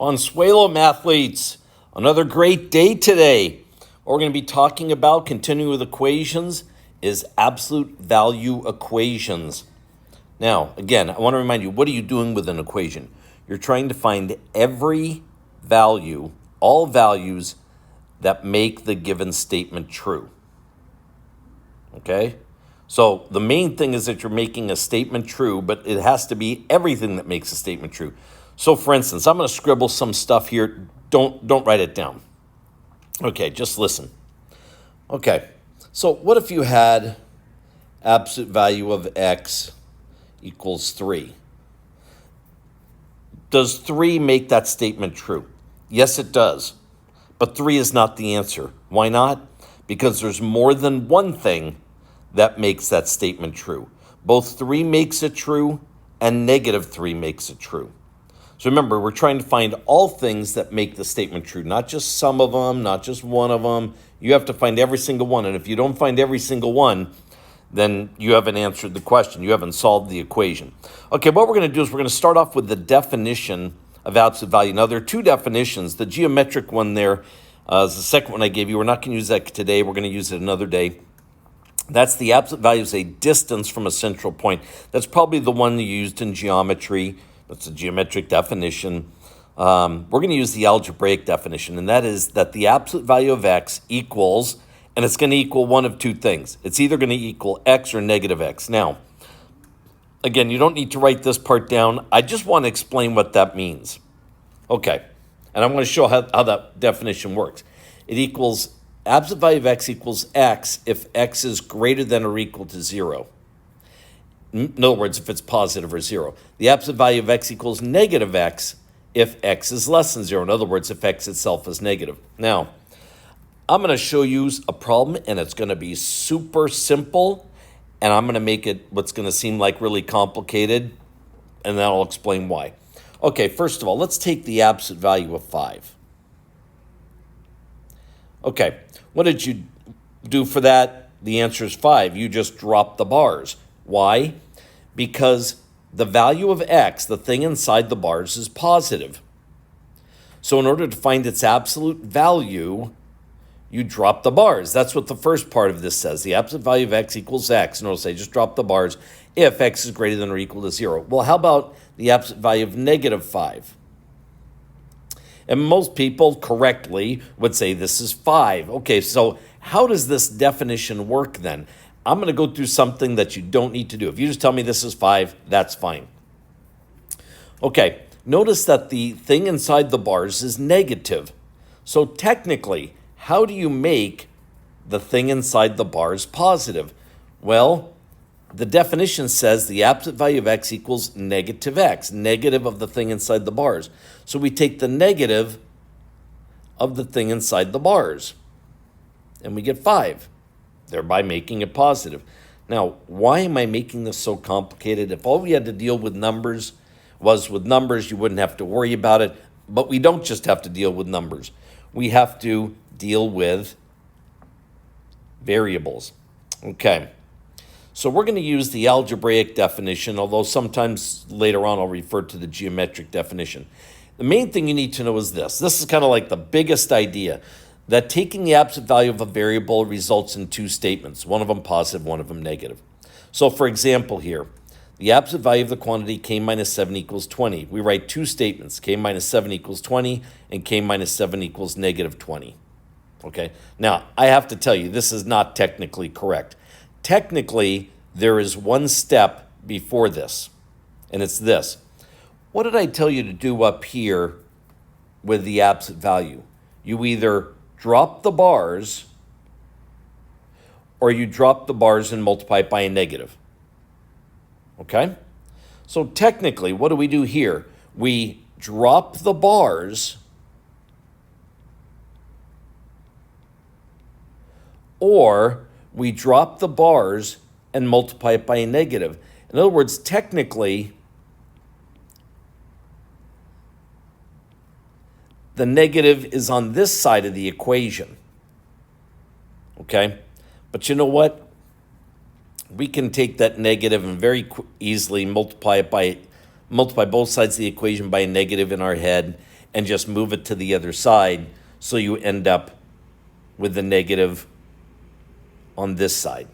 Bonsuelo, athletes, another great day today. What we're going to be talking about, continuing with equations, is absolute value equations. Now, again, I want to remind you, what are you doing with an equation? You're trying to find every value, all values that make the given statement true. Okay? So the main thing is that you're making a statement true, but it has to be everything that makes a statement true. So for instance, I'm going to scribble some stuff here. Don't write it down. Okay, just listen. Okay, so what if you had absolute value of x equals 3? Does 3 make that statement true? Yes, it does. But 3 is not the answer. Why not? Because there's more than one thing that makes that statement true. Both 3 makes it true and negative 3 makes it true. So remember, we're trying to find all things that make the statement true, not just some of them, not just one of them. You have to find every single one. And if you don't find every single one, then you haven't answered the question. You haven't solved the equation. Okay, what we're going to do is we're going to start off with the definition of absolute value. Now, there are two definitions. The geometric one there is the second one I gave you. We're not going to use that today. We're going to use it another day. That's the absolute value is a distance from a central point. That's probably the one you used in geometry. That's a geometric definition. We're going to use the algebraic definition, and that is that the absolute value of x equals, and it's going to equal one of two things. It's either going to equal x or negative x. Now, again, you don't need to write this part down. I just want to explain what that means. Okay, and I'm going to show how that definition works. It equals, absolute value of x equals x if x is greater than or equal to 0. In other words, if it's positive or 0. The absolute value of x equals negative x if x is less than 0. In other words, if x itself is negative. Now, I'm going to show you a problem, and it's going to be super simple, and I'm going to make it what's going to seem like really complicated, and then I'll explain why. Okay, first of all, let's take the absolute value of 5. Okay, what did you do for that? The answer is 5. You just dropped the bars. Why? Because the value of x, the thing inside the bars, is positive. So in order to find its absolute value, you drop the bars. That's what the first part of this says. The absolute value of x equals x. And it'll say just drop the bars if x is greater than or equal to 0. Well, how about the absolute value of negative 5? And most people correctly would say this is 5. Okay, so how does this definition work then? I'm going to go through something that you don't need to do. If you just tell me this is 5, that's fine. Okay, notice that the thing inside the bars is negative. So technically, how do you make the thing inside the bars positive? Well, the definition says the absolute value of x equals negative x, negative of the thing inside the bars. So we take the negative of the thing inside the bars, and we get 5, thereby making it positive. Now, why am I making this so complicated? If all we had to deal with numbers was with numbers, you wouldn't have to worry about it. But we don't just have to deal with numbers. We have to deal with variables. Okay. So we're going to use the algebraic definition, although sometimes later on I'll refer to the geometric definition. The main thing you need to know is this. This is kind of like the biggest idea, that taking the absolute value of a variable results in two statements, one of them positive, one of them negative. So for example here, the absolute value of the quantity k minus 7 equals 20. We write two statements, k minus 7 equals 20 and k minus 7 equals negative 20. Okay, now I have to tell you, this is not technically correct. Technically, there is one step before this, and it's this. What did I tell you to do up here with the absolute value? You either drop the bars or you drop the bars and multiply it by a negative. Okay? So technically, what do we do here? We drop the bars or we drop the bars and multiply it by a negative. In other words, technically, the negative is on this side of the equation. Okay? But you know what? We can take that negative and very easily multiply both sides of the equation by a negative in our head, and just move it to the other side so you end up with the negative on this side,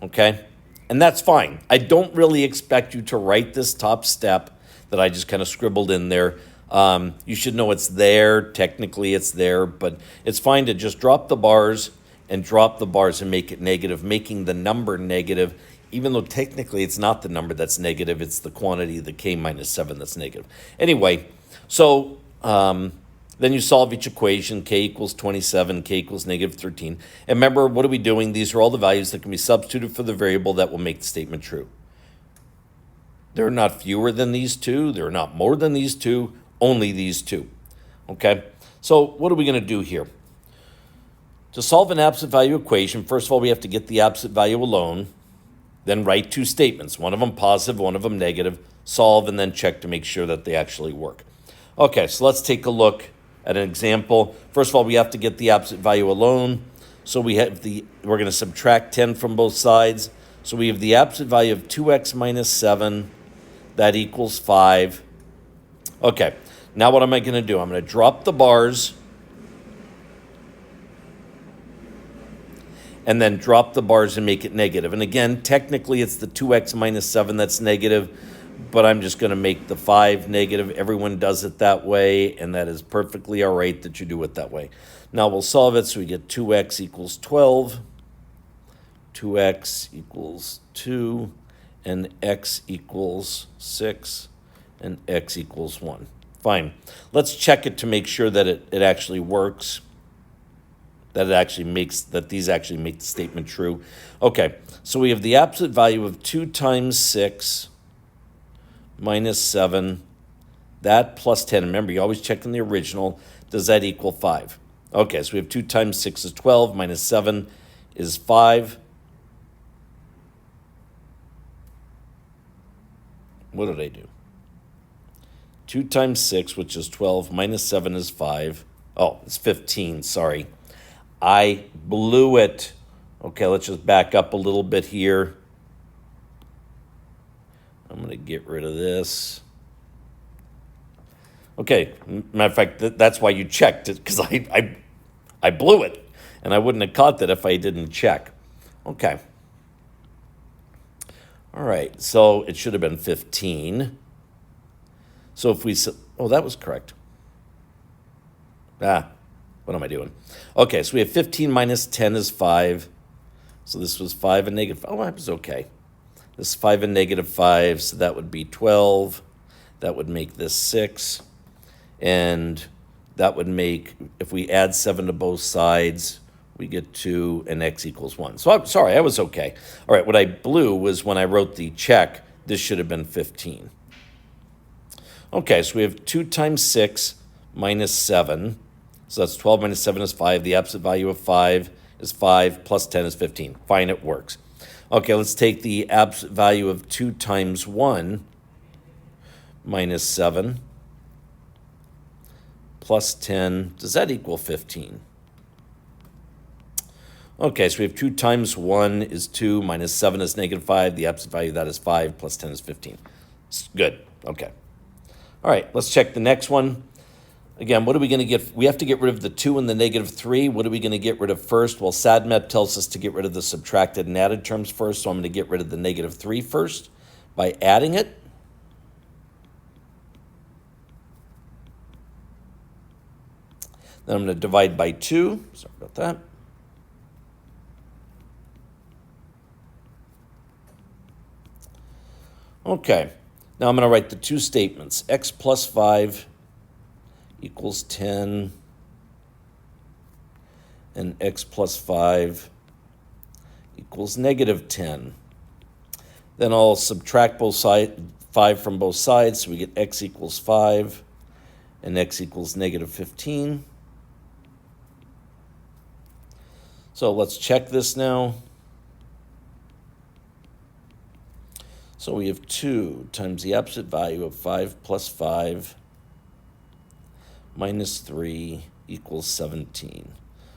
okay? And that's fine. I don't really expect you to write this top step that I just kind of scribbled in there. You should know it's there. Technically, it's there, but it's fine to just drop the bars and make it negative, making the number negative, even though technically it's not the number that's negative, it's the quantity, the k minus 7 that's negative. Anyway, so then you solve each equation, k equals 27, k equals negative 13. And remember, what are we doing? These are all the values that can be substituted for the variable that will make the statement true. There are not fewer than these two. There are not more than these two. Only these two, okay? So what are we going to do here? To solve an absolute value equation, first of all, we have to get the absolute value alone, then write two statements, one of them positive, one of them negative, solve, and then check to make sure that they actually work. Okay, so let's take a look at an example. First of all, we have to get the absolute value alone. So we're going to subtract 10 from both sides. So we have the absolute value of 2x minus 7. That equals 5. Okay, now what am I going to do? I'm going to drop the bars and then drop the bars and make it negative. And again, technically it's the 2x minus 7 that's negative, but I'm just going to make the 5 negative. Everyone does it that way, and that is perfectly all right that you do it that way. Now we'll solve it, so we get 2x equals 12, 2x equals 2, and x equals 6, and x equals 1. Fine. Let's check it to make sure that it actually works, that these actually make the statement true. Okay, so we have the absolute value of 2 times 6 minus 7, that plus 10. Remember, you always check in the original. Does that equal 5? Okay, so we have 2 times 6 is 12, minus 7 is 5. What did I do? 2 times 6, which is 12, minus 7 is 5. Oh, it's 15, sorry. I blew it. Okay, let's just back up a little bit here. I'm going to get rid of this. Okay, matter of fact, that's why you checked it, because I blew it, and I wouldn't have caught that if I didn't check. Okay. All right, so it should have been 15. So if we, oh, that was correct. What am I doing? Okay, so we have 15 minus 10 is 5. So this was 5 and negative, oh, that was okay. This is 5 and negative 5, so that would be 12. That would make this 6. And that would make, if we add 7 to both sides, we get 2, and x equals 1. So I'm sorry, I was okay. All right, what I blew was when I wrote the check, this should have been 15. Okay, so we have 2 times 6 minus 7. So that's 12 minus 7 is 5. The absolute value of 5 is 5, plus 10 is 15. Fine, it works. Okay, let's take the absolute value of 2 times 1 minus 7 plus 10. Does that equal 15? Okay, so we have 2 times 1 is 2, minus 7 is negative 5. The absolute value of that is 5, plus 10 is 15. Good, okay. All right, let's check the next one. Again, what are we going to get? We have to get rid of the 2 and the negative 3. What are we going to get rid of first? Well, SADMAP tells us to get rid of the subtracted and added terms first, so I'm going to get rid of the negative 3 first by adding it. Then I'm going to divide by 2. Sorry about that. Okay, now I'm going to write the two statements. X plus 5 equals 10, and x plus 5 equals negative 10. Then I'll subtract 5 from both sides, so we get x equals 5, and x equals negative 15. So let's check this now. So we have 2 times the absolute value of 5 plus 5 minus 3 equals 17.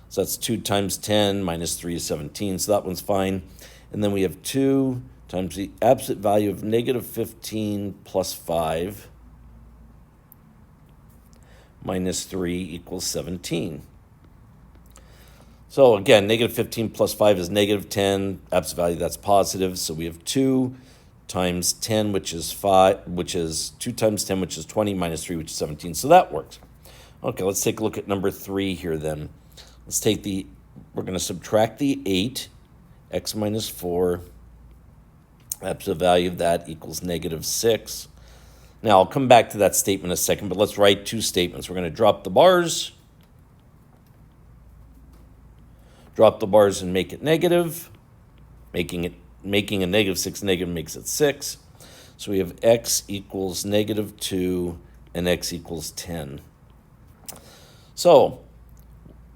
So that's 2 times 10 minus 3 is 17, so that one's fine. And then we have 2 times the absolute value of negative 15 plus 5 minus 3 equals 17. So again, negative 15 plus 5 is negative 10. Absolute value, that's positive. So we have 2 times 10, which is 5, which is 2 times 10, which is 20, minus 3, which is 17. So that works. Okay, let's take a look at number 3 here then. Let's take we're going to subtract the 8, x minus 4. Absolute value of that equals negative 6. Now, I'll come back to that statement in a second, but let's write 2 statements. We're going to drop the bars and make it negative. Making a negative 6 negative makes it 6. So we have x equals negative 2 and x equals 10. So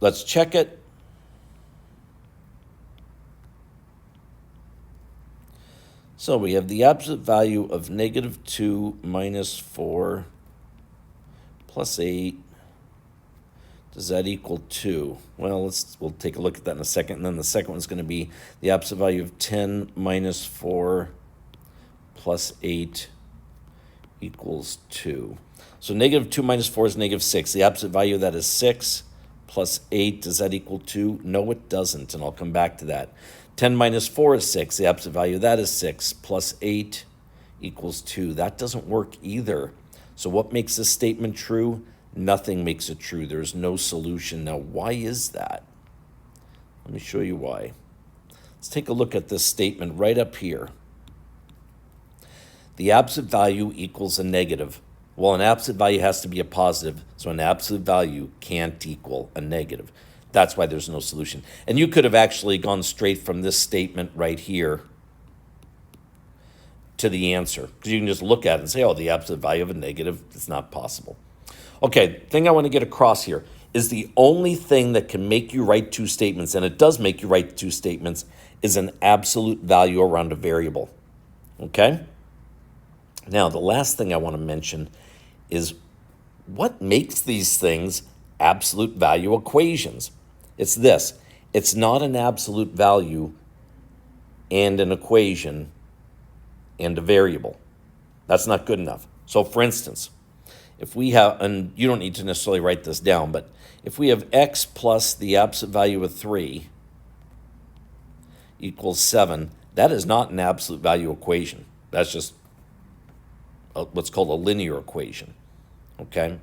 let's check it. So we have the absolute value of negative 2 minus 4 plus 8. Does that equal 2? Well, we'll take a look at that in a second. And then the second one's going to be the absolute value of 10 minus 4 plus 8 equals 2. So negative 2 minus 4 is negative 6. The absolute value of that is 6 plus 8. Does that equal 2? No, it doesn't, and I'll come back to that. 10 minus 4 is 6. The absolute value of that is 6 plus 8 equals 2. That doesn't work either. So what makes this statement true? Nothing makes it true. There's no solution. Now, why is that? Let me show you why. Let's take a look at this statement right up here. The absolute value equals a negative. Well, an absolute value has to be a positive, so an absolute value can't equal a negative. That's why there's no solution. And you could have actually gone straight from this statement right here to the answer, because you can just look at it and say, oh, the absolute value of a negative, it's not possible. Okay, the thing I want to get across here is the only thing that can make you write 2 statements, and it does make you write 2 statements, is an absolute value around a variable. Okay? Now, the last thing I want to mention is what makes these things absolute value equations. It's this. It's not an absolute value and an equation and a variable. That's not good enough. So for instance, if we have, and you don't need to necessarily write this down, but if we have x plus the absolute value of 3 equals 7, that is not an absolute value equation. That's just what's called a linear equation, okay?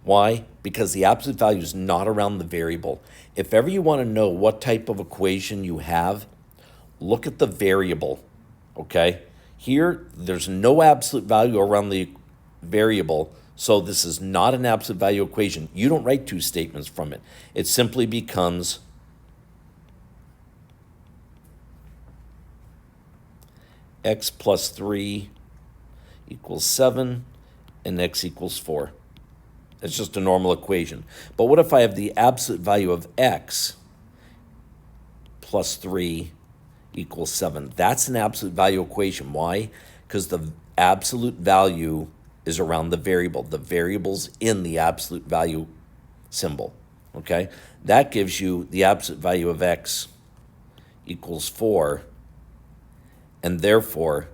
Why? Because the absolute value is not around the variable. If ever you want to know what type of equation you have, look at the variable, okay? Here, there's no absolute value around the variable, so this is not an absolute value equation. You don't write 2 statements from it. It simply becomes x plus 3 equals 7 and x equals 4. It's just a normal equation. But what if I have the absolute value of x plus 3 equals 7? That's an absolute value equation. Why? Because the absolute value is around the variable. The variable's in the absolute value symbol, okay? That gives you the absolute value of x equals 4, and therefore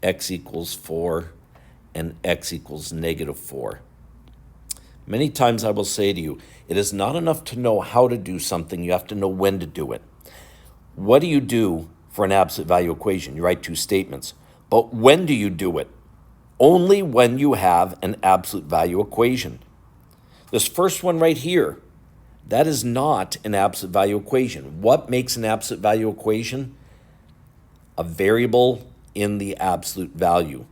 x equals 4 and x equals negative 4. Many times I will say to you, it is not enough to know how to do something, you have to know when to do it. What do you do for an absolute value equation? You write 2 statements. But when do you do it? Only when you have an absolute value equation. This first one right here, that is not an absolute value equation. What makes an absolute value equation? A variable in the absolute value.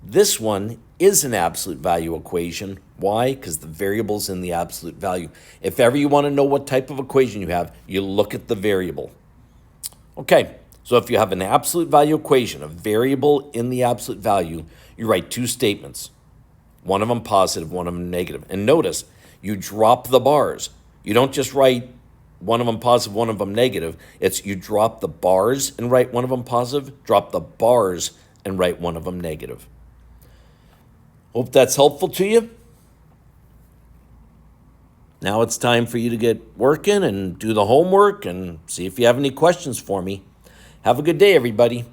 This one is an absolute value equation. Why? Because the variable's in the absolute value. If ever you want to know what type of equation you have, you look at the variable. Okay, so if you have an absolute value equation, a variable in the absolute value, you write 2 statements. One of them positive, one of them negative. And notice, you drop the bars. You don't just write one of them positive, one of them negative. It's you drop the bars and write one of them positive, drop the bars and write one of them negative. Hope that's helpful to you. Now it's time for you to get working and do the homework and see if you have any questions for me. Have a good day, everybody.